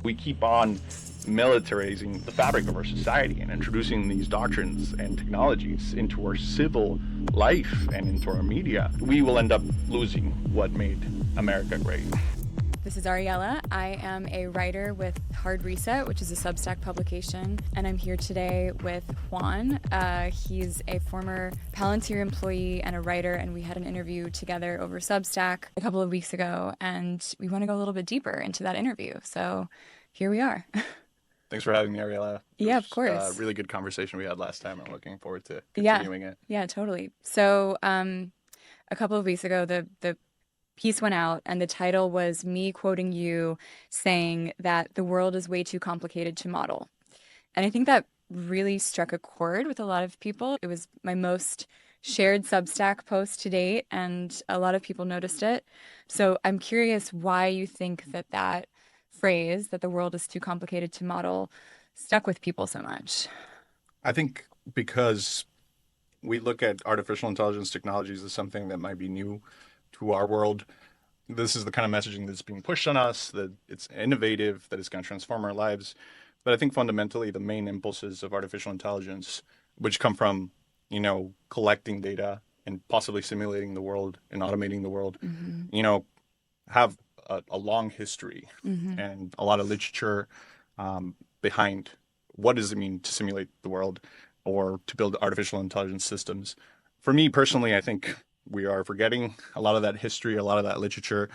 We keep on militarizing the fabric of our society and introducing these doctrines and technologies into our civil life and into our media. We will end up losing what made America great. This is Ariella. I am a writer with Hard Reset, which is a Substack publication, and I'm here today with Juan. He's a former Palantir employee and a writer, and we had an interview together over Substack a couple of weeks ago, and we want to go a little bit deeper into that interview. So here we are. Thanks for having me, Ariella. Yeah, of course. Really good conversation we had last time. I'm looking forward to continuing it. Yeah, totally. So a couple of weeks ago, the piece went out and the title was me quoting you saying that the world is way too complicated to model. And I think that really struck a chord with a lot of people. It was my most shared Substack post to date, and a lot of people noticed it. So I'm curious why you think that phrase, that the world is too complicated to model, stuck with people so much. I think because we look at artificial intelligence technologies as something that might be new to our world. This is the kind of messaging that's being pushed on us, that it's innovative, that it's going to transform our lives. But I think fundamentally the main impulses of artificial intelligence, which come from, collecting data and possibly simulating the world and automating the world, have a long history and a lot of literature behind what does it mean to simulate the world or to build artificial intelligence systems. For me personally, I think we are forgetting a lot of that history, a lot of that literature.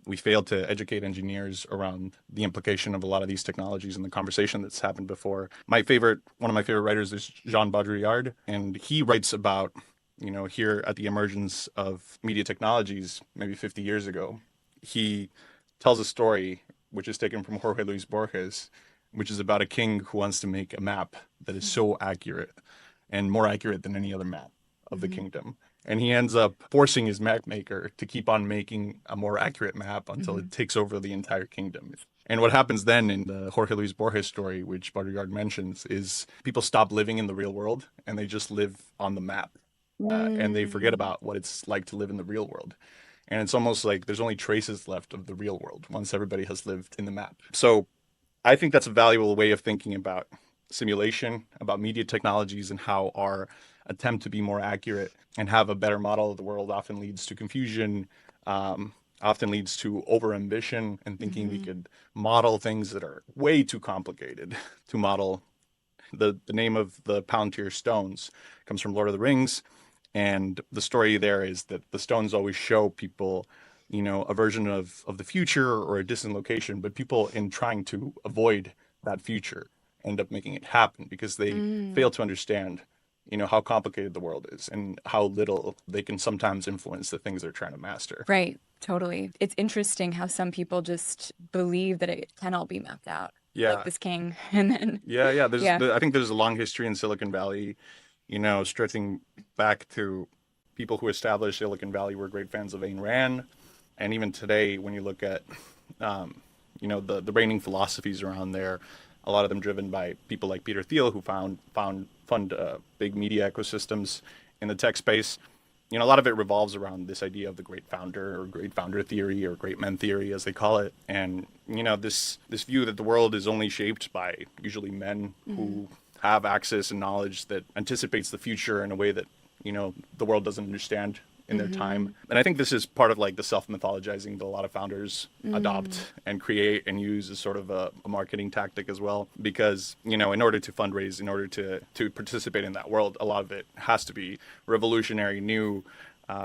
We failed to educate engineers around the implication of a lot of these technologies and the conversation that's happened before. One of my favorite writers is Jean Baudrillard, and he writes about, here at the emergence of media technologies, maybe 50 years ago. He tells a story, which is taken from Jorge Luis Borges, which is about a king who wants to make a map that is so accurate and more accurate than any other map of the kingdom. And he ends up forcing his map maker to keep on making a more accurate map until it takes over the entire kingdom. And what happens then in the Jorge Luis Borges story, which Baudrillard mentions, is people stop living in the real world and they just live on the map. And they forget about what it's like to live in the real world. And it's almost like there's only traces left of the real world once everybody has lived in the map. So I think that's a valuable way of thinking about simulation, about media technologies, and how our attempt to be more accurate and have a better model of the world often leads to confusion, often leads to overambition and thinking we could model things that are way too complicated to model. The name of the Palantir stones comes from Lord of the Rings, and the story there is that the stones always show people, a version of the future or a distant location, but people in trying to avoid that future end up making it happen because they fail to understand how complicated the world is and how little they can sometimes influence the things they're trying to master. Right, totally. It's interesting how some people just believe that it can all be mapped out. Yeah. Like this king. And then I think there's a long history in Silicon Valley, stretching back to people who established Silicon Valley were great fans of Ayn Rand. And even today, when you look at, the reigning philosophies around there, a lot of them driven by people like Peter Thiel, who fund big media ecosystems in the tech space. A lot of it revolves around this idea of the great founder or great founder theory or great men theory, as they call it. And, this view that the world is only shaped by usually men who have access and knowledge that anticipates the future in a way that, the world doesn't understand in their time. And I think this is part of like the self-mythologizing that a lot of founders adopt and create and use as sort of a marketing tactic as well. Because, in order to fundraise, in order to participate in that world, a lot of it has to be revolutionary, new.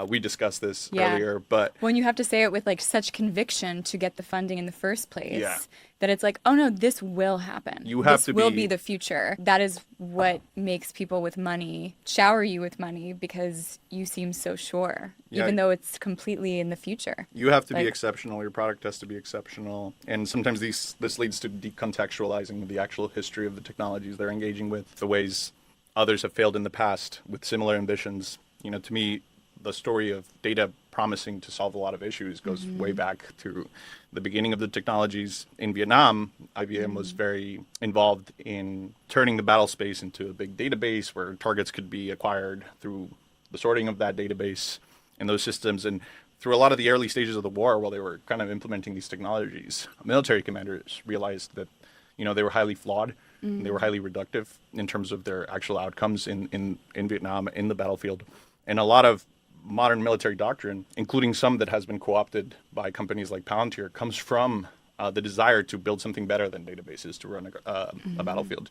We discussed this earlier, but when you have to say it with like such conviction to get the funding in the first place, that it's like, oh no, this will happen. This will be the future. That is what makes people with money shower you with money because you seem so sure, even though it's completely in the future. You have to be exceptional. Your product has to be exceptional. And sometimes this leads to decontextualizing the actual history of the technologies they're engaging with, the ways others have failed in the past with similar ambitions. To me, the story of data promising to solve a lot of issues goes way back to the beginning of the technologies. In Vietnam, IBM was very involved in turning the battle space into a big database where targets could be acquired through the sorting of that database and those systems. And through a lot of the early stages of the war, while they were kind of implementing these technologies, military commanders realized that, they were highly flawed. And they were highly reductive in terms of their actual outcomes in Vietnam, in the battlefield. And a lot of modern military doctrine, including some that has been co-opted by companies like Palantir, comes from the desire to build something better than databases to run a battlefield.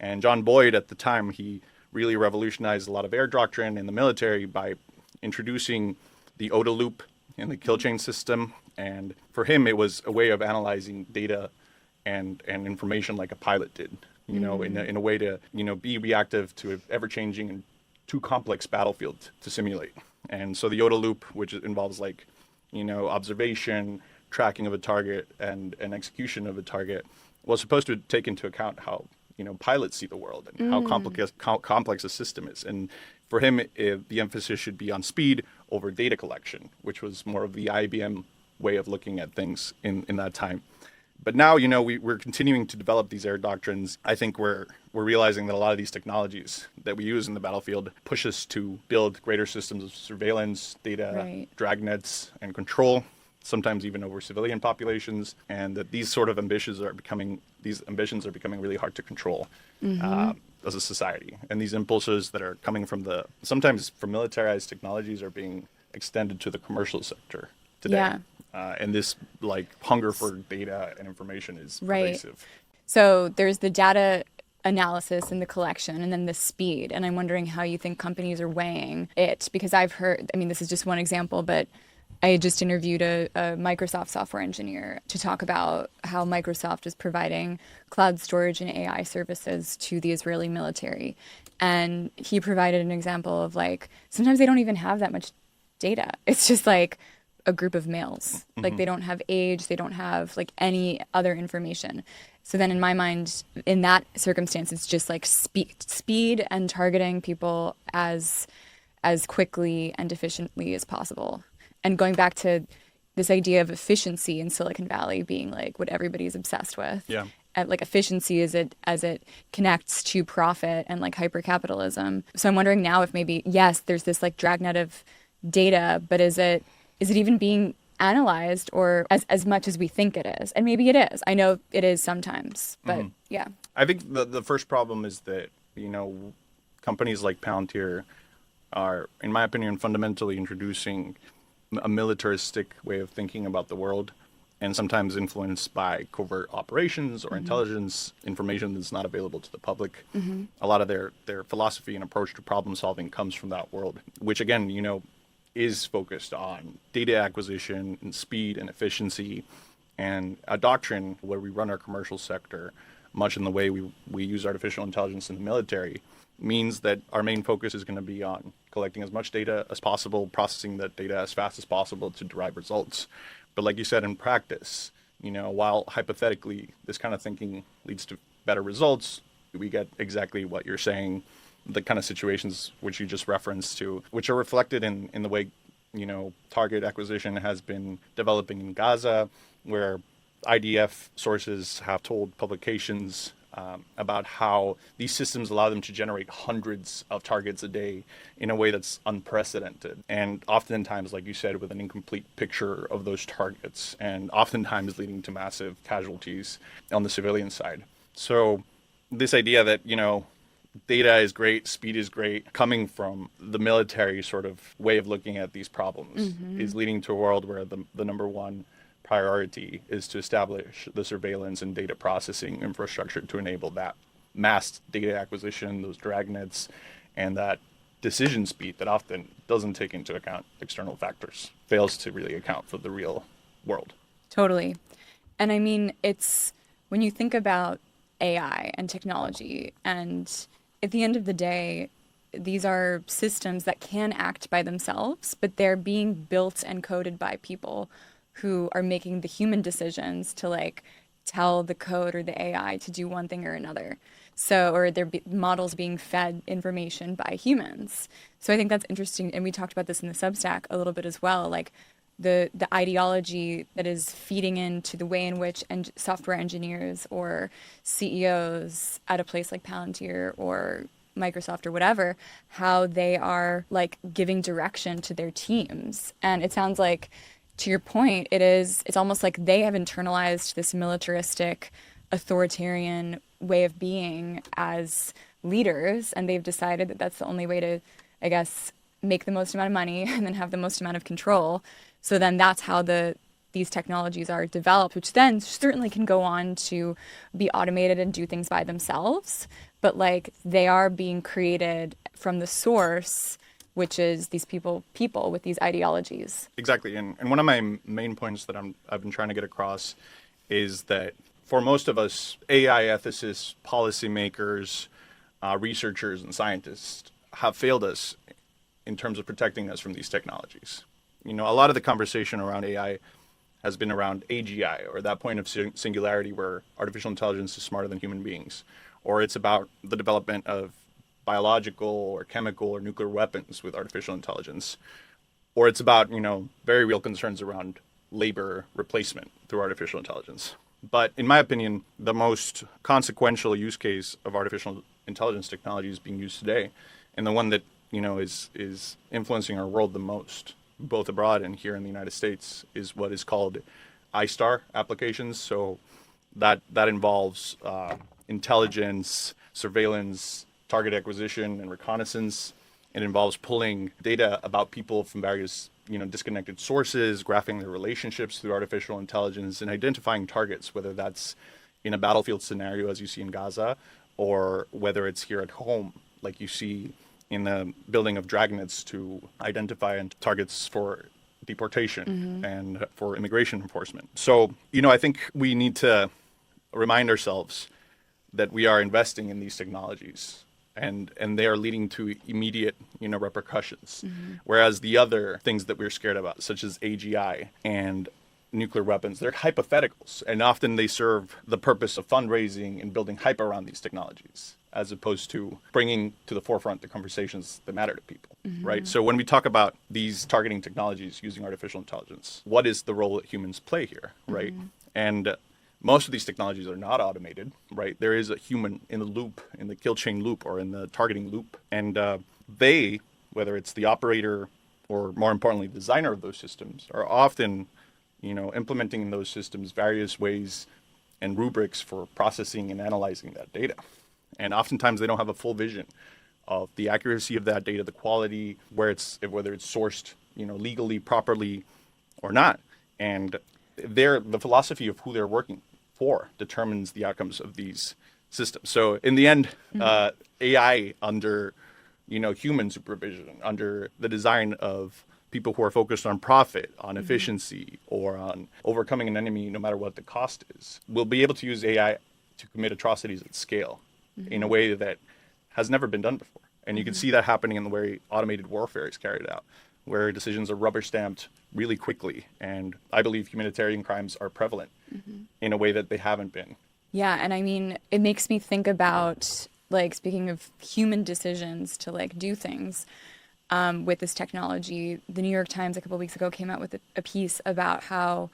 And John Boyd, at the time, he really revolutionized a lot of air doctrine in the military by introducing the ODA loop in the kill chain system. And for him, it was a way of analyzing data and information like a pilot did, in a way to, be reactive to an ever-changing and too complex battlefield to simulate. And so the ODA loop, which involves observation, tracking of a target, and execution of a target, was supposed to take into account how, pilots see the world and how complex a system is. And for him, the emphasis should be on speed over data collection, which was more of the IBM way of looking at things in that time. But now, we're continuing to develop these air doctrines. I think we're realizing that a lot of these technologies that we use in the battlefield push us to build greater systems of surveillance, data, dragnets, and control, sometimes even over civilian populations, and that these sort of ambitions are becoming really hard to control as a society. And these impulses that are coming sometimes from militarized technologies are being extended to the commercial sector today. Yeah. And this hunger for data and information is pervasive. So there's the data analysis and the collection, and then the speed. And I'm wondering how you think companies are weighing it, because I've heard, this is just one example, but I just interviewed a Microsoft software engineer to talk about how Microsoft is providing cloud storage and AI services to the Israeli military. And he provided an example of sometimes they don't even have that much data. It's just a group of males. They don't have age, they don't have any other information. So then in my mind, in that circumstance, it's just speed and targeting people as quickly and efficiently as possible. And going back to this idea of efficiency in Silicon Valley being what everybody's obsessed with. Yeah. Efficiency as it connects to profit and hypercapitalism. So I'm wondering now if maybe, yes, there's this dragnet of data, but is it even being analyzed or as much as we think it is? And maybe it is. I know it is sometimes, but yeah. I think the first problem is that, companies like Palantir are, in my opinion, fundamentally introducing a militaristic way of thinking about the world, and sometimes influenced by covert operations or intelligence information that's not available to the public. A lot of their philosophy and approach to problem solving comes from that world, which again, is focused on data acquisition and speed and efficiency, and a doctrine where we run our commercial sector, much in the way we use artificial intelligence in the military, means that our main focus is going to be on collecting as much data as possible, processing that data as fast as possible to derive results. But like you said, in practice, while hypothetically this kind of thinking leads to better results, we get exactly what you're saying, the kind of situations which you just referenced to, which are reflected in the way, target acquisition has been developing in Gaza, where IDF sources have told publications about how these systems allow them to generate hundreds of targets a day in a way that's unprecedented. And oftentimes, like you said, with an incomplete picture of those targets, and oftentimes leading to massive casualties on the civilian side. So this idea that, data is great, speed is great, coming from the military sort of way of looking at these problems is leading to a world where the number one priority is to establish the surveillance and data processing infrastructure to enable that mass data acquisition, those dragnets, and that decision speed that often doesn't take into account external factors, fails to really account for the real world. Totally. And it's when you think about AI and technology, and at the end of the day, these are systems that can act by themselves, but they're being built and coded by people who are making the human decisions to tell the code or the AI to do one thing or another. So, or they're models being fed information by humans. So I think that's interesting. And we talked about this in the Substack a little bit as well, the ideology that is feeding into the way in which software engineers or CEOs at a place like Palantir or Microsoft or whatever, how they are like giving direction to their teams. And it sounds like, to your point, it's almost like they have internalized this militaristic, authoritarian way of being as leaders, and they've decided that that's the only way to, I guess, make the most amount of money and then have the most amount of control. So then that's how these technologies are developed, which then certainly can go on to be automated and do things by themselves. But like they are being created from the source, which is these people with these ideologies. Exactly. And one of my main points that I've been trying to get across is that for most of us, AI ethicists, policymakers, researchers, and scientists have failed us in terms of protecting us from these technologies. You know, a lot of the conversation around AI has been around AGI, or that point of singularity where artificial intelligence is smarter than human beings, or it's about the development of biological or chemical or nuclear weapons with artificial intelligence, or it's about, you know, very real concerns around labor replacement through artificial intelligence. But in my opinion, the most consequential use case of artificial intelligence technology is being used today, and the one that, you know, is influencing our world the most, both abroad and here in the United States, is what is called ISTAR applications. So that involves intelligence, surveillance, target acquisition, and reconnaissance. It involves pulling data about people from various, you know, disconnected sources, graphing their relationships through artificial intelligence, and identifying targets, whether that's in a battlefield scenario, as you see in Gaza, or whether it's here at home, like you see in the building of dragnets to identify targets for deportation and for immigration enforcement. So, you know, I think we need to remind ourselves that we are investing in these technologies, and they are leading to immediate, you know, repercussions. Whereas the other things that we're scared about, such as AGI and nuclear weapons, they're hypotheticals, and often they serve the purpose of fundraising and building hype around these technologies, as opposed to bringing to the forefront the conversations that matter to people, right? So when we talk about these targeting technologies using artificial intelligence, what is the role that humans play here, right? And most of these technologies are not automated, right? There is a human in the loop, in the kill chain loop, or in the targeting loop. And they, whether it's the operator or more importantly, the designer of those systems, are often, you know, implementing in those systems various ways and rubrics for processing and analyzing that data. And oftentimes they don't have a full vision of the accuracy of that data, the quality, whether it's sourced, you know, legally, properly, or not. And the philosophy of who they're working for determines the outcomes of these systems. So in the end, AI under, you know, human supervision, under the design of people who are focused on profit, on efficiency, or on overcoming an enemy no matter what the cost is, will be able to use AI to commit atrocities at scale in a way that has never been done before. And you can see that happening in the way automated warfare is carried out, where decisions are rubber stamped really quickly. And I believe humanitarian crimes are prevalent in a way that they haven't been. Yeah, and I mean, it makes me think about, like, speaking of human decisions to like do things with this technology, the New York Times a couple of weeks ago came out with a piece about how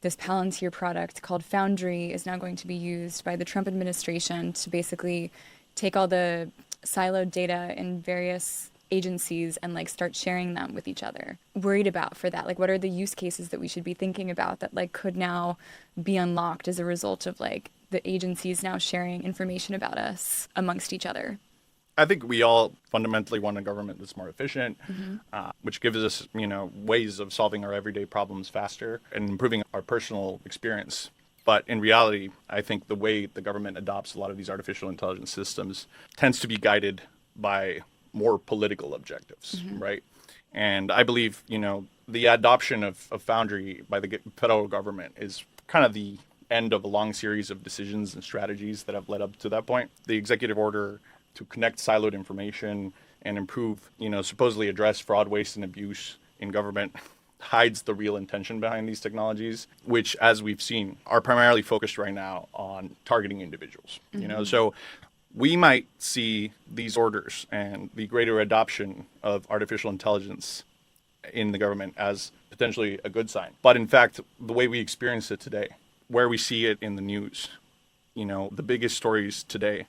this Palantir product called Foundry is now going to be used by the Trump administration to basically take all the siloed data in various agencies and like start sharing them with each other. Worried about for that, like, what are the use cases that we should be thinking about that like could now be unlocked as a result of like the agencies now sharing information about us amongst each other? I think we all fundamentally want a government that's more efficient, which gives us, you know, ways of solving our everyday problems faster and improving our personal experience. But in reality, I think the way the government adopts a lot of these artificial intelligence systems tends to be guided by more political objectives, right? And I believe, you know, the adoption of Foundry by the federal government is kind of the end of a long series of decisions and strategies that have led up to that point. The executive order to connect siloed information and improve, you know, supposedly address fraud, waste, and abuse in government hides the real intention behind these technologies, which, as we've seen, are primarily focused right now on targeting individuals. You know, so we might see these orders and the greater adoption of artificial intelligence in the government as potentially a good sign. But in fact, the way we experience it today, where we see it in the news, you know, the biggest stories today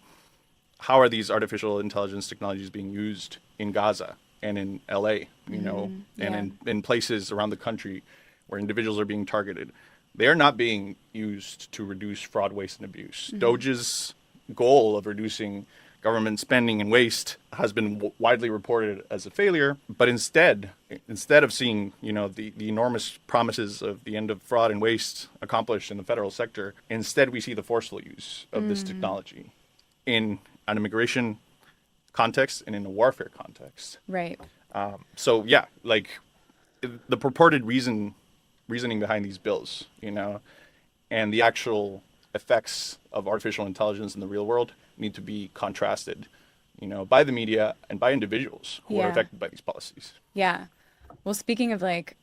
how are these artificial intelligence technologies being used in Gaza and in LA, and in places around the country where individuals are being targeted? They are not being used to reduce fraud, waste, and abuse. Doge's goal of reducing government spending and waste has been widely reported as a failure. But instead of seeing, the enormous promises of the end of fraud and waste accomplished in the federal sector, instead we see the forceful use of this technology in an immigration context and in a warfare context. Right. So yeah, like the purported reasoning behind these bills, and the actual effects of artificial intelligence in the real world need to be contrasted, by the media and by individuals who are affected by these policies. Yeah. Well, speaking of like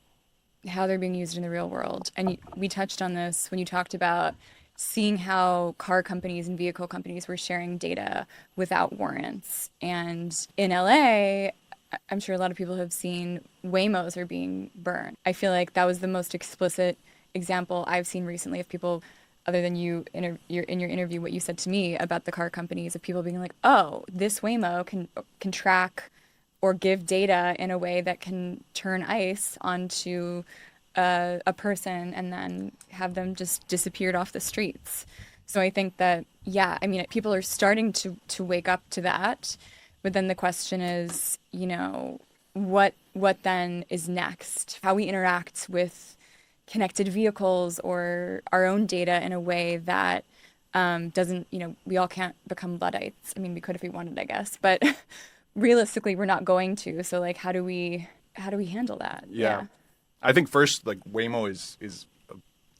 how they're being used in the real world, and we touched on this when you talked about seeing how car companies and vehicle companies were sharing data without warrants. And in LA, I'm sure a lot of people have seen Waymos are being burned. I feel like that was the most explicit example I've seen recently of people, other than you in your interview, what you said to me about the car companies, of people being like, oh, this Waymo can track or give data in a way that can turn ICE onto a person and then have them just disappeared off the streets. So I think that, people are starting to wake up to that. But then the question is, what then is next? How we interact with connected vehicles or our own data in a way that doesn't, we all can't become Luddites. I mean, we could if we wanted, I guess, but realistically, we're not going to. So like, how do we handle that? Yeah. I think first, like Waymo is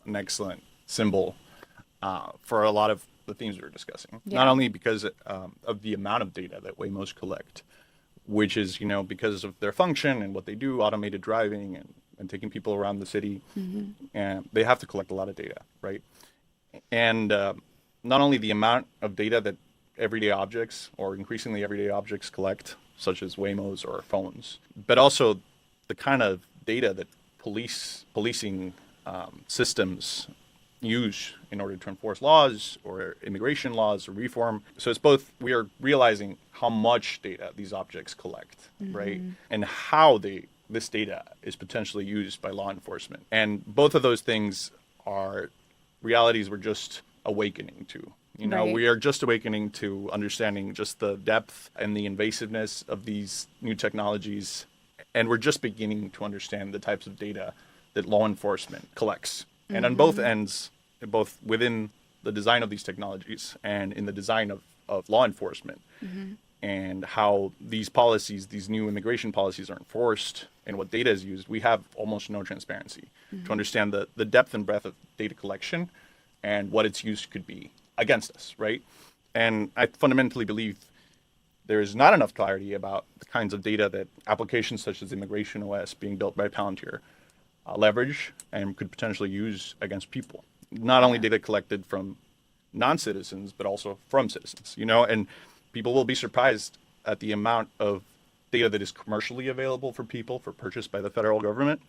an excellent symbol for a lot of the themes we were discussing. Yeah. Not only because of the amount of data that Waymos collect, which is, because of their function and what they do, automated driving and taking people around the city, and they have to collect a lot of data, right? And not only the amount of data that everyday objects or increasingly everyday objects collect, such as Waymos or phones, but also the kind of data that policing systems use in order to enforce laws or immigration laws or reform. So it's both, we are realizing how much data these objects collect, right? And how this data is potentially used by law enforcement. And both of those things are realities we're just awakening to. Right. We are just awakening to understanding just the depth and the invasiveness of these new technologies. And we're just beginning to understand the types of data that law enforcement collects. And on both ends, both within the design of these technologies and in the design of law enforcement, and how these policies, these new immigration policies are enforced and what data is used, we have almost no transparency to understand the depth and breadth of data collection and what its use could be against us, right? And I fundamentally believe there is not enough clarity about the kinds of data that applications such as Immigration OS being built by Palantir leverage and could potentially use against people. Not only data collected from non-citizens, but also from citizens, and people will be surprised at the amount of data that is commercially available for people for purchase by the federal government,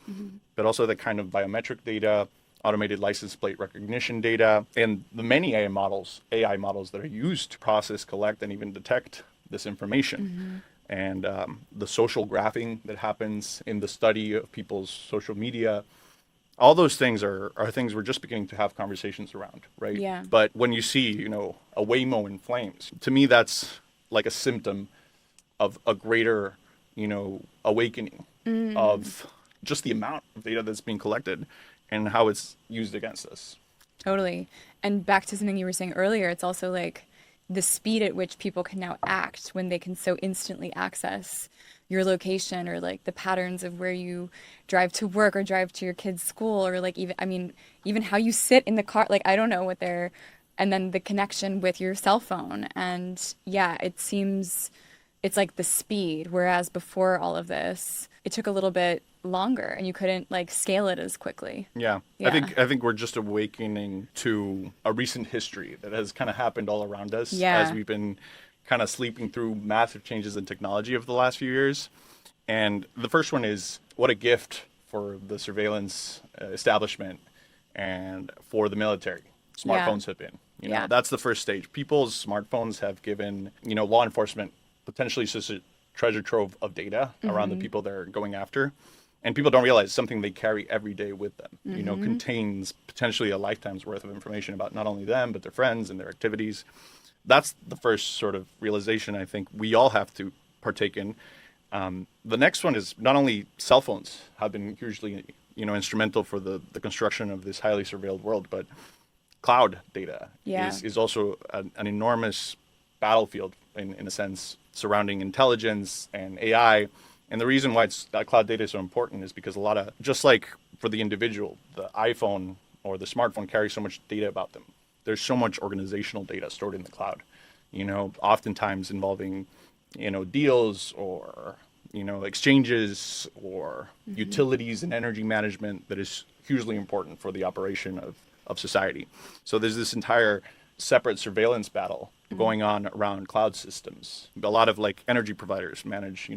but also the kind of biometric data, automated license plate recognition data, and the many AI models that are used to process, collect, and even detect this information. And the social graphing that happens in the study of people's social media, all those things are things we're just beginning to have conversations around, right? Yeah. But when you see, a Waymo in flames, to me, that's like a symptom of a greater, awakening of just the amount of data that's being collected and how it's used against us. Totally. And back to something you were saying earlier, it's also like the speed at which people can now act when they can so instantly access your location, or like the patterns of where you drive to work or drive to your kid's school, or like even how you sit in the car, like I don't know what they're, and then the connection with your cell phone. And yeah, it seems it's like the speed, whereas before all of this, it took a little bit longer and you couldn't like scale it as quickly. Yeah. I think we're just awakening to a recent history that has kind of happened all around us as we've been kind of sleeping through massive changes in technology over the last few years. And the first one is what a gift for the surveillance establishment and for the military smartphones have been, Yeah. That's the first stage. People's smartphones have given, law enforcement potentially such a treasure trove of data around the people they're going after. And people don't realize something they carry every day with them, contains potentially a lifetime's worth of information about not only them, but their friends and their activities. That's the first sort of realization I think we all have to partake in. The next one is not only cell phones have been hugely, instrumental for the construction of this highly surveilled world, but cloud data is also an enormous battlefield in a sense surrounding intelligence and AI. And the reason why that cloud data is so important is because just like for the individual, the iPhone or the smartphone carries so much data about them. There's so much organizational data stored in the cloud, oftentimes involving, deals or, exchanges or utilities and energy management that is hugely important for the operation of society. So there's this entire separate surveillance battle going on around cloud systems. A lot of energy providers manage,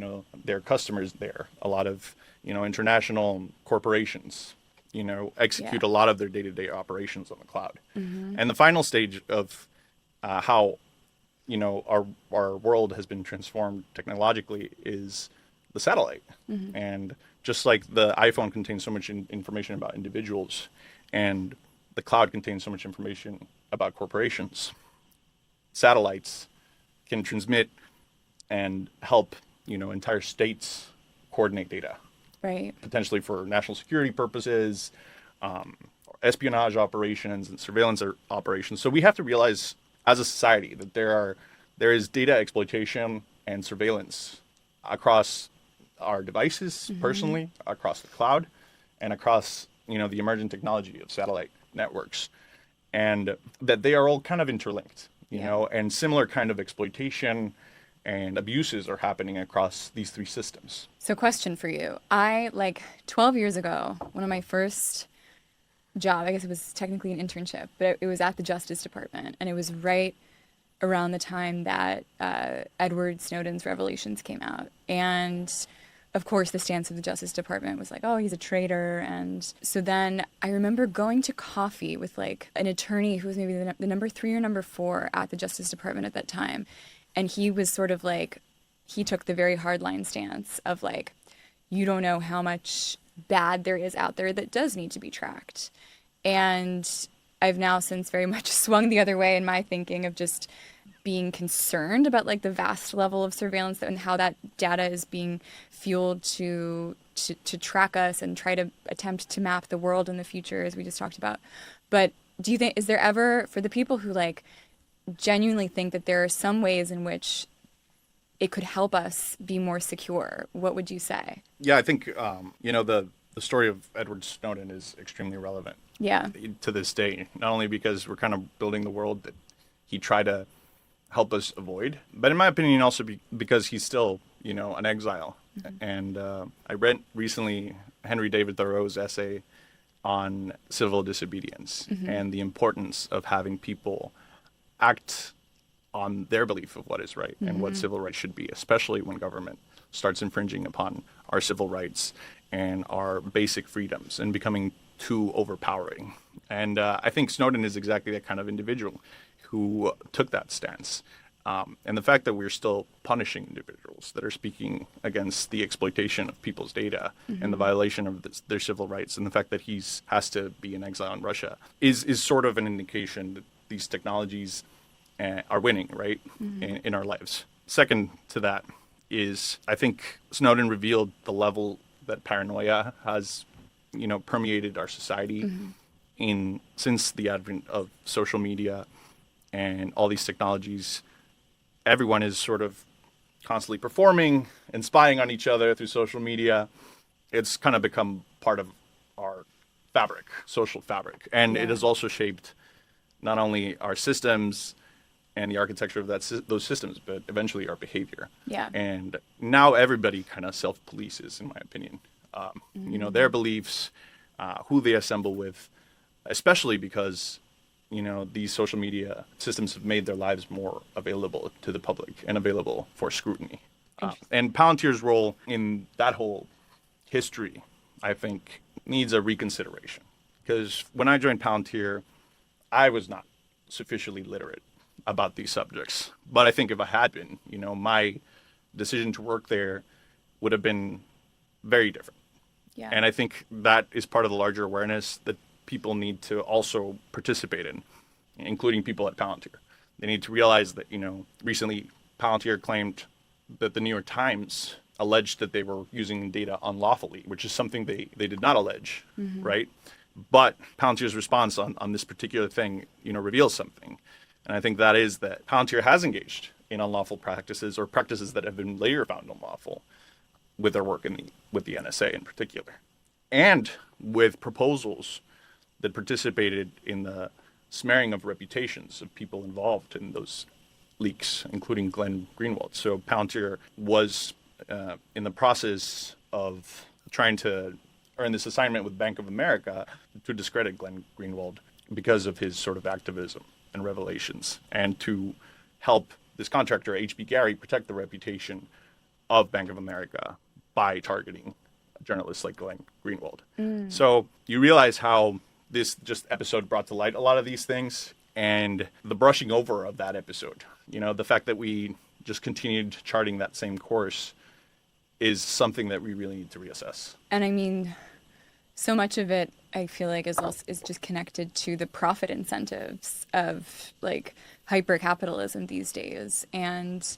their customers there. A lot of, international corporations, execute a lot of their day-to-day operations on the cloud. And the final stage of how, our world has been transformed technologically is the satellite. And just like the iPhone contains so much information about individuals and the cloud contains so much information about corporations, satellites can transmit and help, entire states coordinate data. Right. Potentially for national security purposes, espionage operations and surveillance operations. So we have to realize as a society that there is data exploitation and surveillance across our devices personally, across the cloud, and across, the emerging technology of satellite networks. And that they are all kind of interlinked, and similar kind of exploitation and abuses are happening across these three systems. So question for you. 12 years ago, one of my first job, I guess it was technically an internship, but it was at the Justice Department. And it was right around the time that Edward Snowden's revelations came out. And of course, the stance of the Justice Department was like, oh, he's a traitor. And so then I remember going to coffee with an attorney who was maybe the number 3 or number 4 at the Justice Department at that time. And he was sort of he took the very hardline stance of you don't know how much bad there is out there that does need to be tracked. And I've now since very much swung the other way in my thinking of just being concerned about the vast level of surveillance and how that data is being fueled to track us and try to attempt to map the world in the future, as we just talked about. But do you think, is there ever, for the people who genuinely think that there are some ways in which it could help us be more secure, what would you say? Yeah, I think, the story of Edward Snowden is extremely relevant to this day, not only because we're kind of building the world that he tried to help us avoid, but in my opinion, also because he's still, an exile. And I read recently Henry David Thoreau's essay on civil disobedience and the importance of having people act on their belief of what is right and what civil rights should be, especially when government starts infringing upon our civil rights and our basic freedoms and becoming too overpowering. And I think Snowden is exactly that kind of individual who took that stance. And the fact that we're still punishing individuals that are speaking against the exploitation of people's data and the violation of their civil rights, and the fact that he has to be in exile in Russia is sort of an indication that these technologies are winning, right, in our lives. Second to that is, I think Snowden revealed the level that paranoia has, permeated our society since the advent of social media and all these technologies. Everyone is sort of constantly performing and spying on each other through social media. It's kind of become part of our fabric, social fabric. And it has also shaped not only our systems and the architecture of those systems, but eventually our behavior. Yeah. And now everybody kind of self-polices, in my opinion. Their beliefs, who they assemble with, especially because these social media systems have made their lives more available to the public and available for scrutiny. And Palantir's role in that whole history, I think, needs a reconsideration. Because when I joined Palantir, I was not sufficiently literate about these subjects. But I think if I had been, my decision to work there would have been very different. Yeah. And I think that is part of the larger awareness that people need to also participate in, including people at Palantir. They need to realize that, recently Palantir claimed that the New York Times alleged that they were using data unlawfully, which is something they did not allege, right? But Palantir's response on this particular thing, reveals something. And I think that is that Palantir has engaged in unlawful practices or practices that have been later found unlawful with their work with the NSA in particular, and with proposals that participated in the smearing of reputations of people involved in those leaks, including Glenn Greenwald. So Palantir was in the process of trying to earn this assignment with Bank of America to discredit Glenn Greenwald because of his sort of activism and revelations, and to help this contractor, H.B. Gary, protect the reputation of Bank of America by targeting journalists like Glenn Greenwald. So you realize how this just episode brought to light a lot of these things, and the brushing over of that episode, the fact that we just continued charting that same course is something that we really need to reassess. And I mean, so much of it, I feel like, is just connected to the profit incentives of like hyper capitalism these days. And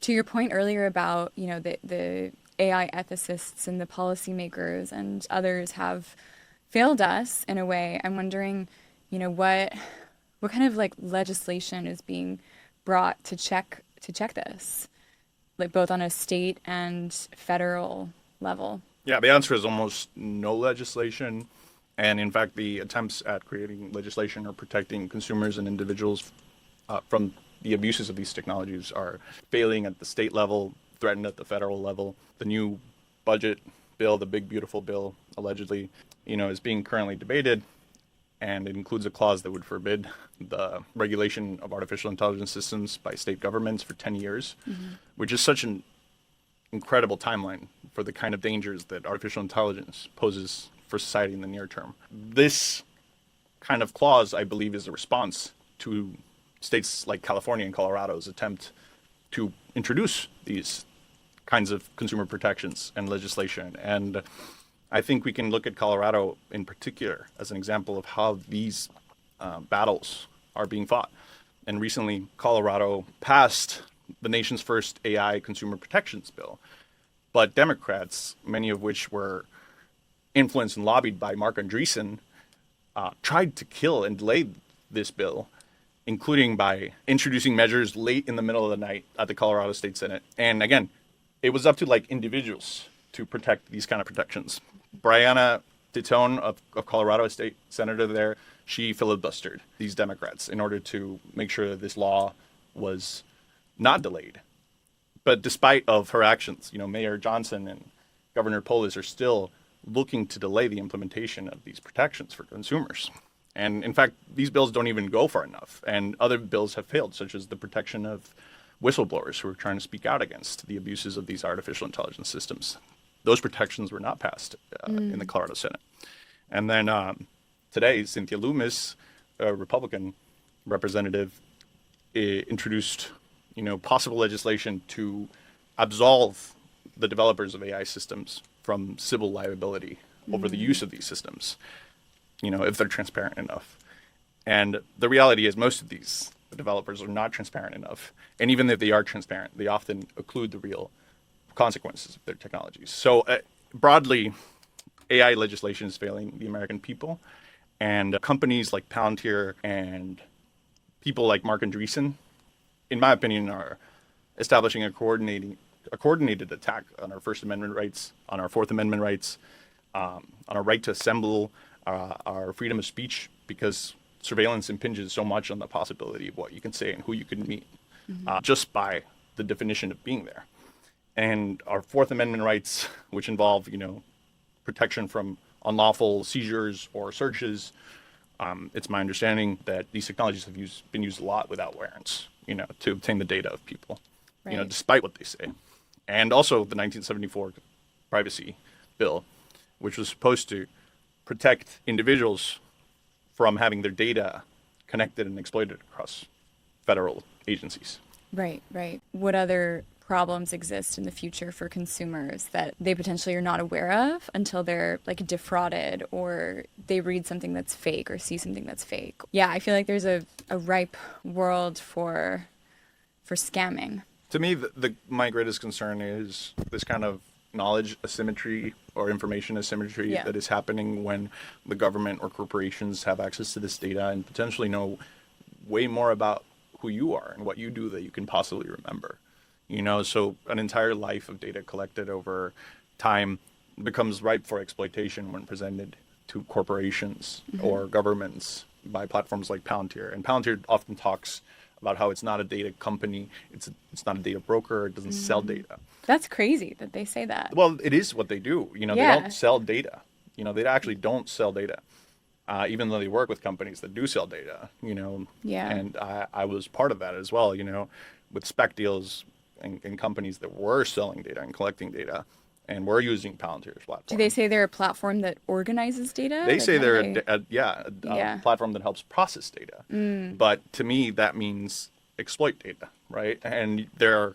to your point earlier about, the AI ethicists and the policymakers and others have failed us in a way, I'm wondering, what kind of like legislation is being brought to check this, like both on a state and federal level? Yeah, the answer is almost no legislation. And in fact, the attempts at creating legislation or protecting consumers and individuals from the abuses of these technologies are failing at the state level, threatened at the federal level. The new budget bill, the big beautiful bill, allegedly, is being currently debated, and it includes a clause that would forbid the regulation of artificial intelligence systems by state governments for 10 years, which is such an incredible timeline for the kind of dangers that artificial intelligence poses for society in the near term. This kind of clause, I believe, is a response to states like California and Colorado's attempt to introduce these kinds of consumer protections and legislation. And I think we can look at Colorado in particular as an example of how these battles are being fought. And recently, Colorado passed the nation's first AI consumer protections bill. But Democrats, many of which were influenced and lobbied by Marc Andreessen, tried to kill and delay this bill, including by introducing measures late in the middle of the night at the Colorado State Senate. And again, it was up to like individuals to protect these kind of protections. Brianna Titone of Colorado, a state senator there, she filibustered these Democrats in order to make sure that this law was not delayed. But despite of her actions, Mayor Johnson and Governor Polis are still looking to delay the implementation of these protections for consumers. And in fact, these bills don't even go far enough. And other bills have failed, such as the protection of whistleblowers who are trying to speak out against the abuses of these artificial intelligence systems. Those protections were not passed in the Colorado Senate. And then today, Cynthia Loomis, a Republican representative, introduced, possible legislation to absolve the developers of AI systems from civil liability over the use of these systems, if they're transparent enough. And the reality is most of these developers are not transparent enough. And even if they are transparent, they often occlude the real consequences of their technologies. So broadly, AI legislation is failing the American people. And companies like Palantir and people like Marc Andreessen, in my opinion, are establishing a coordinated attack on our First Amendment rights, on our Fourth Amendment rights, on our right to assemble, our freedom of speech, because surveillance impinges so much on the possibility of what you can say and who you can meet, just by the definition of being there. And our Fourth Amendment rights, which involve, protection from unlawful seizures or searches, it's my understanding that these technologies have been used a lot without warrants, to obtain the data of people, Right. Despite what they say. And also the 1974 privacy bill, which was supposed to protect individuals from having their data connected and exploited across federal agencies. Right, right. What other problems exist in the future for consumers that they potentially are not aware of until they're like defrauded or they read something that's fake or see something that's fake? Yeah, I feel like there's a ripe world for scamming. To me, my greatest concern is this kind of knowledge asymmetry or information asymmetry Yeah. that is happening when the government or corporations have access to this data and potentially know way more about who you are and what you do that you can possibly remember. So an entire life of data collected over time becomes ripe for exploitation when presented to corporations or governments by platforms like Palantir. And Palantir often talks about how it's not a data company, it's not a data broker, it doesn't sell data. That's crazy that they say that. Well, it is what they do. They Yeah. don't sell data. They actually don't sell data, even though they work with companies that do sell data. Yeah. And I was part of that as well. With spec deals and companies that were selling data and collecting data, and were using Palantir's platform. Do they say they're a platform that organizes data? They Like, say how do they're they- a platform that helps process data. But to me, that means exploit data, right? And there are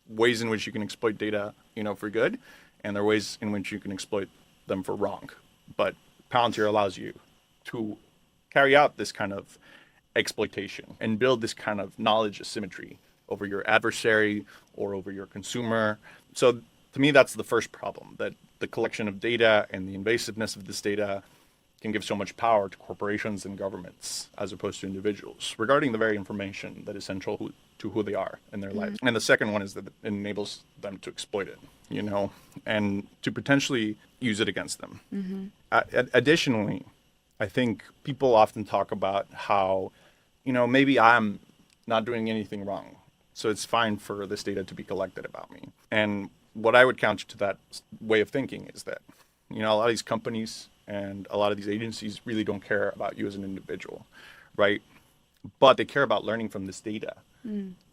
ways in which you can exploit data, for good, and there are ways in which you can exploit them for wrong. But Palantir allows you to carry out this kind of exploitation and build this kind of knowledge asymmetry over your adversary or over your consumer. So to me, that's the first problem, that the collection of data and the invasiveness of this data can give so much power to corporations and governments as opposed to individuals regarding the very information that is central to who they are in their lives. And the second one is that it enables them to exploit it, and to potentially use it against them. Additionally, I think people often talk about how, maybe I'm not doing anything wrong, so it's fine for this data to be collected about me. And what I would counter to that way of thinking is that, a lot of these companies and a lot of these agencies really don't care about you as an individual, right? But they care about learning from this data,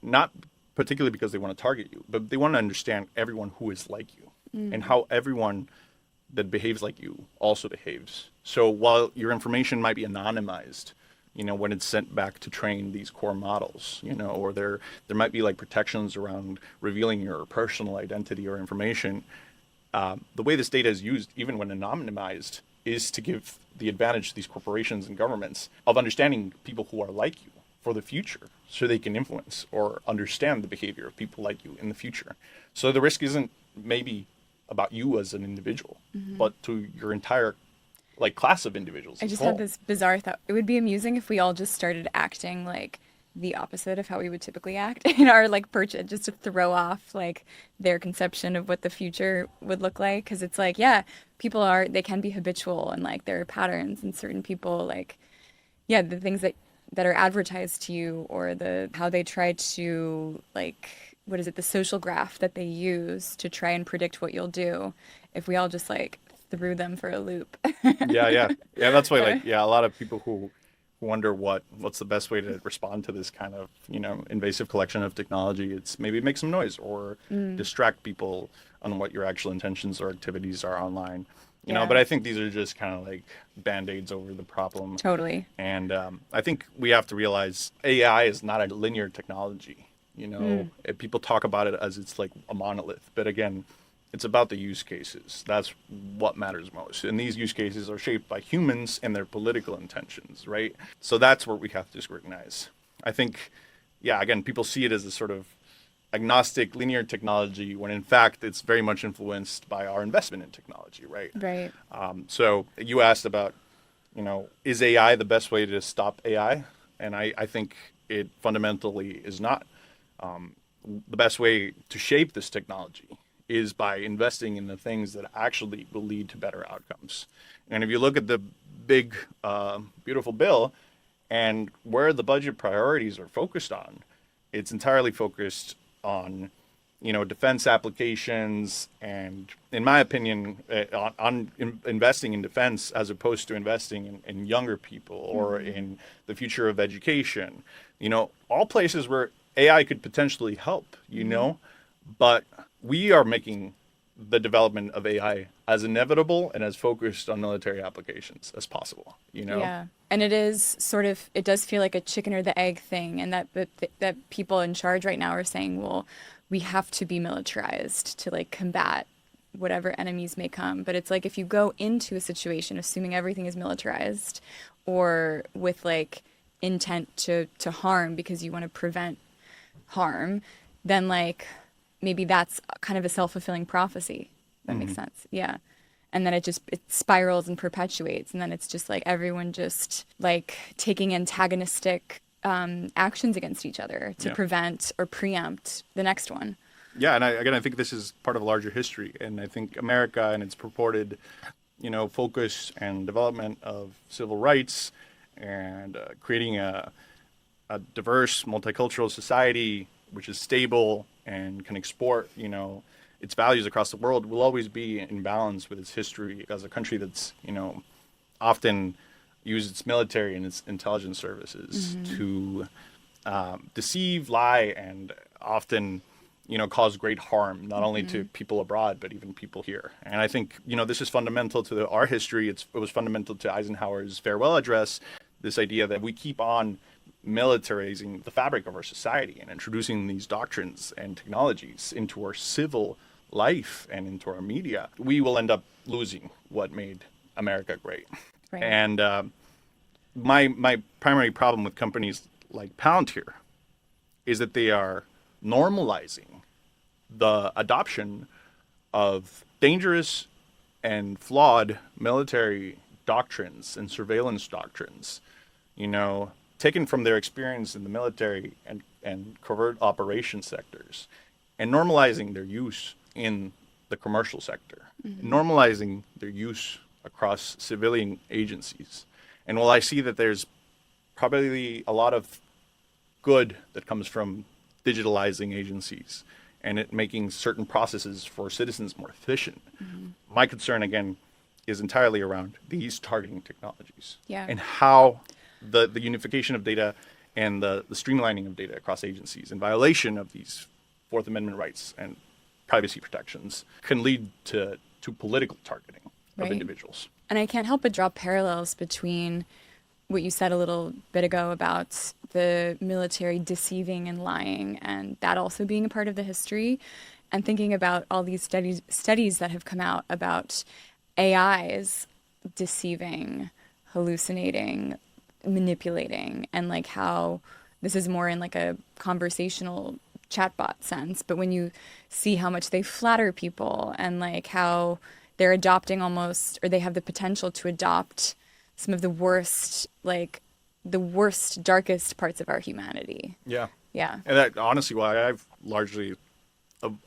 not particularly because they want to target you, but they want to understand everyone who is like you and how everyone that behaves like you also behaves. So while your information might be anonymized, when it's sent back to train these core models, or there might be like protections around revealing your personal identity or information. The way this data is used, even when anonymized, is to give the advantage to these corporations and governments of understanding people who are like you for the future, so they can influence or understand the behavior of people like you in the future. So the risk isn't maybe about you as an individual, but to your entire class of individuals. I just had this bizarre thought. It would be amusing if we all just started acting like the opposite of how we would typically act in our purchase, just to throw off their conception of what the future would look like. Because it's people they can be habitual and there are patterns, and certain people the things that are advertised to you, or how they try to what is it, the social graph that they use to try and predict what you'll do. If we all just threw them for a loop. Yeah. That's why a lot of people who wonder what's the best way to respond to this kind of invasive collection of technology. It's maybe make some noise or distract people on what your actual intentions or activities are online. But I think these are just kind of band-aids over the problem. Totally. And I think we have to realize AI is not a linear technology. People talk about it as it's a monolith, but again, it's about the use cases. That's what matters most. And these use cases are shaped by humans and their political intentions, right? So that's what we have to scrutinize. I think, again, people see it as a sort of agnostic, linear technology, when in fact it's very much influenced by our investment in technology, right? Right. So you asked about, is AI the best way to stop AI? And I think it fundamentally is not. The best way to shape this technology is by investing in the things that actually will lead to better outcomes. And if you look at the big, beautiful bill and where the budget priorities are focused on, it's entirely focused on, defense applications and, in my opinion, investing in defense as opposed to investing in younger people or in the future of education. All places where AI could potentially help, but we are making the development of AI as inevitable and as focused on military applications as possible, you know? Yeah. And it is sort of, it does feel like a chicken or the egg thing. And that people in charge right now are saying, well, we have to be militarized to like combat whatever enemies may come. But it's like if you go into a situation assuming everything is militarized or with like intent to harm because you want to prevent harm, then like maybe that's kind of a self-fulfilling prophecy. That makes sense. Yeah. And then it spirals and perpetuates, and then it's just like everyone just like taking antagonistic actions against each other to prevent or preempt the next one. Yeah, and I think this is part of a larger history, and I think America and its purported, focus and development of civil rights and creating a diverse, multicultural society which is stable and can export, its values across the world will always be in balance with its history as a country that's, often used its military and its intelligence services to deceive, lie, and often, cause great harm, not only to people abroad, but even people here. And I think, this is fundamental to our history. It was fundamental to Eisenhower's farewell address, this idea that we keep on militarizing the fabric of our society and introducing these doctrines and technologies into our civil life and into our media, we will end up losing what made America great. Right. And my primary problem with companies like Palantir is that they are normalizing the adoption of dangerous and flawed military doctrines and surveillance doctrines, taken from their experience in the military and covert operation sectors, and normalizing their use in the commercial sector, normalizing their use across civilian agencies. And while I see that there's probably a lot of good that comes from digitalizing agencies and it making certain processes for citizens more efficient, my concern, again, is entirely around these targeting technologies and how the unification of data and the streamlining of data across agencies in violation of these Fourth Amendment rights and privacy protections can lead to political targeting of individuals. And I can't help but draw parallels between what you said a little bit ago about the military deceiving and lying, and that also being a part of the history, and thinking about all these studies that have come out about AIs deceiving, hallucinating, manipulating, and like how this is more in like a conversational chatbot sense, but when you see how much they flatter people and like how they're adopting almost, or they have the potential to adopt some of the worst, darkest parts of our humanity. Yeah. Yeah. And that honestly, why I've largely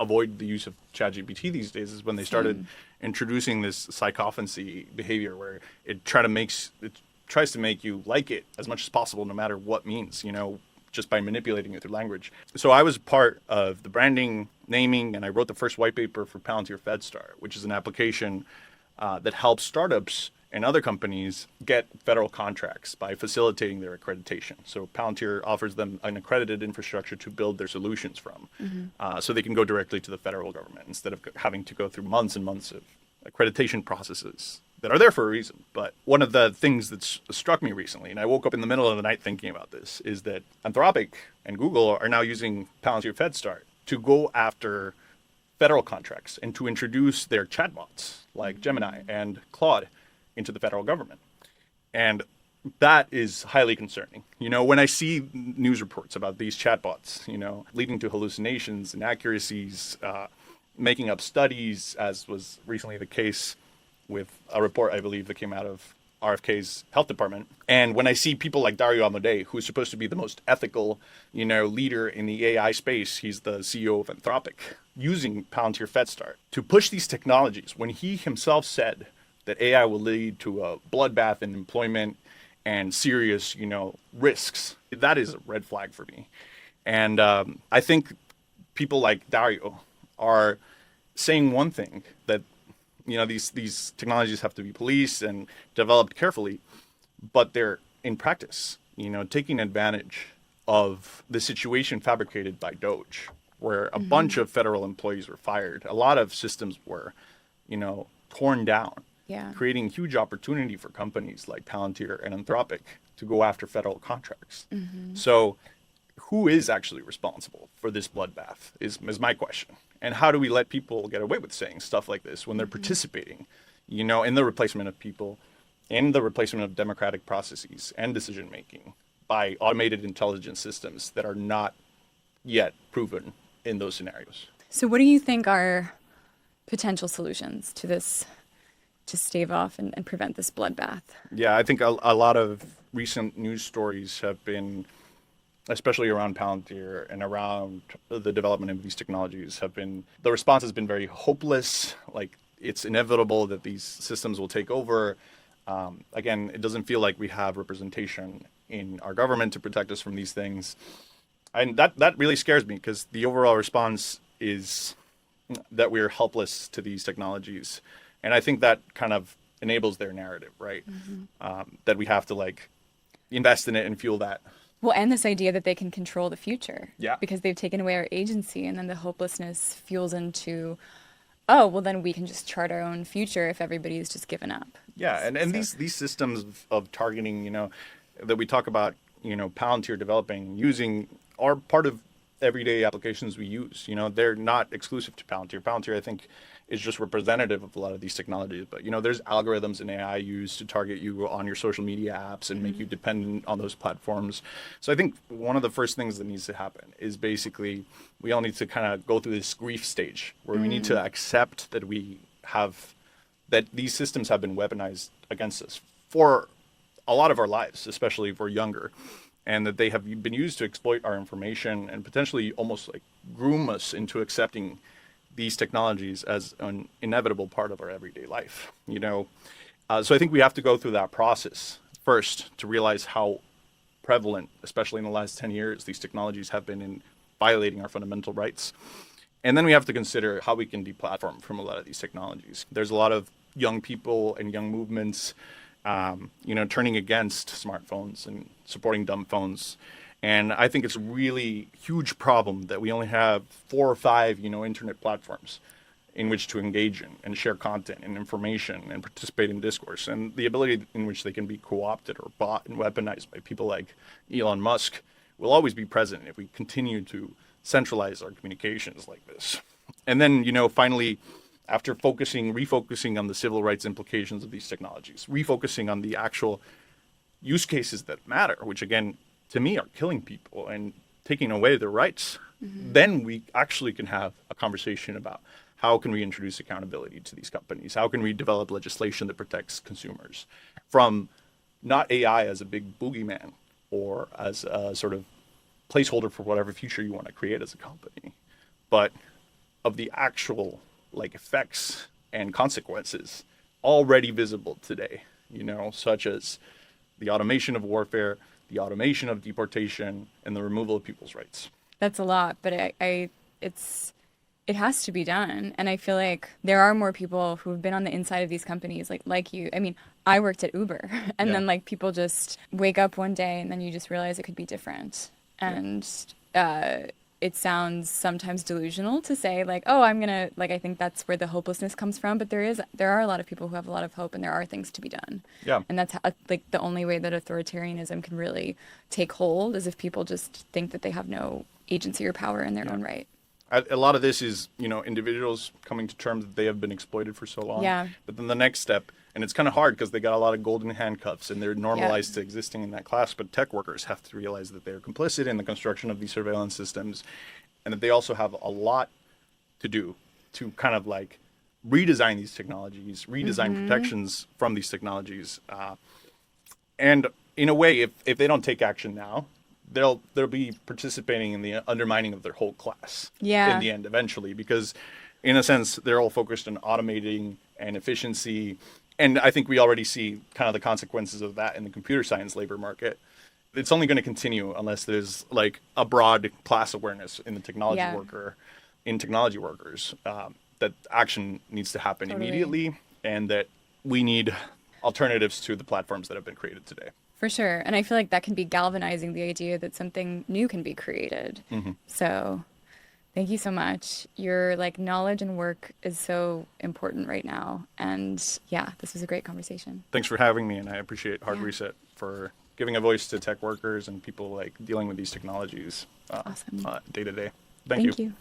avoided the use of ChatGPT these days is when they started introducing this psychophancy behavior where it tries to make you like it as much as possible, no matter what means, just by manipulating it through language. So I was part of the branding, naming, and I wrote the first white paper for Palantir FedStar, which is an application that helps startups and other companies get federal contracts by facilitating their accreditation. So Palantir offers them an accredited infrastructure to build their solutions from, so they can go directly to the federal government instead of having to go through months and months of accreditation processes that are there for a reason. But one of the things that's struck me recently, and I woke up in the middle of the night thinking about this, is that Anthropic and Google are now using Palantir FedStar to go after federal contracts and to introduce their chatbots like Gemini and Claude into the federal government. And that is highly concerning. When I see news reports about these chatbots, leading to hallucinations, inaccuracies, making up studies, as was recently the case with a report, I believe, that came out of RFK's health department. And when I see people like Dario Amodei, who's supposed to be the most ethical, leader in the AI space, he's the CEO of Anthropic, using Palantir FedStar to push these technologies, when he himself said that AI will lead to a bloodbath in employment and serious, risks, that is a red flag for me. And I think people like Dario are saying one thing, that these technologies have to be policed and developed carefully, but they're in practice, taking advantage of the situation fabricated by Doge, where a bunch of federal employees were fired. A lot of systems were, torn down, Yeah. creating huge opportunity for companies like Palantir and Anthropic to go after federal contracts. So who is actually responsible for this bloodbath is my question. And how do we let people get away with saying stuff like this when they're participating, in the replacement of people, in the replacement of democratic processes and decision making by automated intelligence systems that are not yet proven in those scenarios? So what do you think are potential solutions to this, to stave off and prevent this bloodbath? Yeah, I think a lot of recent news stories have been, especially around Palantir and around the development of these technologies, the response has been very hopeless. Like, it's inevitable that these systems will take over. Again, it doesn't feel like we have representation in our government to protect us from these things. And that really scares me, because the overall response is that we're helpless to these technologies. And I think that kind of enables their narrative, right? That we have to invest in it and fuel that. Well, and this idea that they can control the future. Yeah. Because they've taken away our agency, and then the hopelessness fuels into, oh, well, then we can just chart our own future if everybody's just given up. Yeah, and these systems of targeting, that we talk about, Palantir developing, using, are part of everyday applications we use. They're not exclusive to Palantir. Palantir, I think, is just representative of a lot of these technologies. But, there's algorithms and AI used to target you on your social media apps and make you dependent on those platforms. So I think one of the first things that needs to happen is basically we all need to kind of go through this grief stage where we need to accept that that these systems have been weaponized against us for a lot of our lives, especially if we're younger, and that they have been used to exploit our information and potentially almost groom us into accepting these technologies as an inevitable part of our everyday life. So I think we have to go through that process first to realize how prevalent, especially in the last 10 years, these technologies have been in violating our fundamental rights. And then we have to consider how we can deplatform from a lot of these technologies. There's a lot of young people and young movements turning against smartphones and supporting dumb phones. And I think it's a really huge problem that we only have 4 or 5, internet platforms in which to engage in and share content and information and participate in discourse. And the ability in which they can be co-opted or bought and weaponized by people like Elon Musk will always be present if we continue to centralize our communications like this. And then, finally, after refocusing on the civil rights implications of these technologies, refocusing on the actual use cases that matter, which again, to me, are killing people and taking away their rights, then we actually can have a conversation about how can we introduce accountability to these companies? How can we develop legislation that protects consumers from not AI as a big boogeyman or as a sort of placeholder for whatever future you want to create as a company, but of the actual effects and consequences already visible today, such as the automation of warfare, the automation of deportation, and the removal of people's rights. That's a lot, but it has to be done. And I feel like there are more people who've been on the inside of these companies, like you. I mean, I worked at Uber, and then people just wake up one day and then you just realize it could be different. And it sounds sometimes delusional to say oh, I'm gonna I think that's where the hopelessness comes from. But there are a lot of people who have a lot of hope, and there are things to be done. Yeah. And that's the only way that authoritarianism can really take hold is if people just think that they have no agency or power in their own right. A lot of this is, individuals coming to terms that they have been exploited for so long. Yeah. But then the next step, and it's kind of hard because they got a lot of golden handcuffs and they're normalized to existing in that class, but tech workers have to realize that they're complicit in the construction of these surveillance systems and that they also have a lot to do to kind of redesign these technologies, redesign protections from these technologies. And in a way, if they don't take action now, they'll be participating in the undermining of their whole class in the end eventually, because in a sense they're all focused on automating and efficiency, and I think we already see kind of the consequences of that in the computer science labor market. It's only going to continue unless there's a broad class awareness in the technology workers that action needs to happen immediately, and that we need alternatives to the platforms that have been created today. For sure. And I feel like that can be galvanizing, the idea that something new can be created. So Thank you so much. Your like knowledge and work is so important right now. And yeah, this was a great conversation. Thanks for having me, and I appreciate Hard Yeah. Reset for giving a voice to tech workers and people like dealing with these technologies Awesome. day to day. Thank you. Thank you.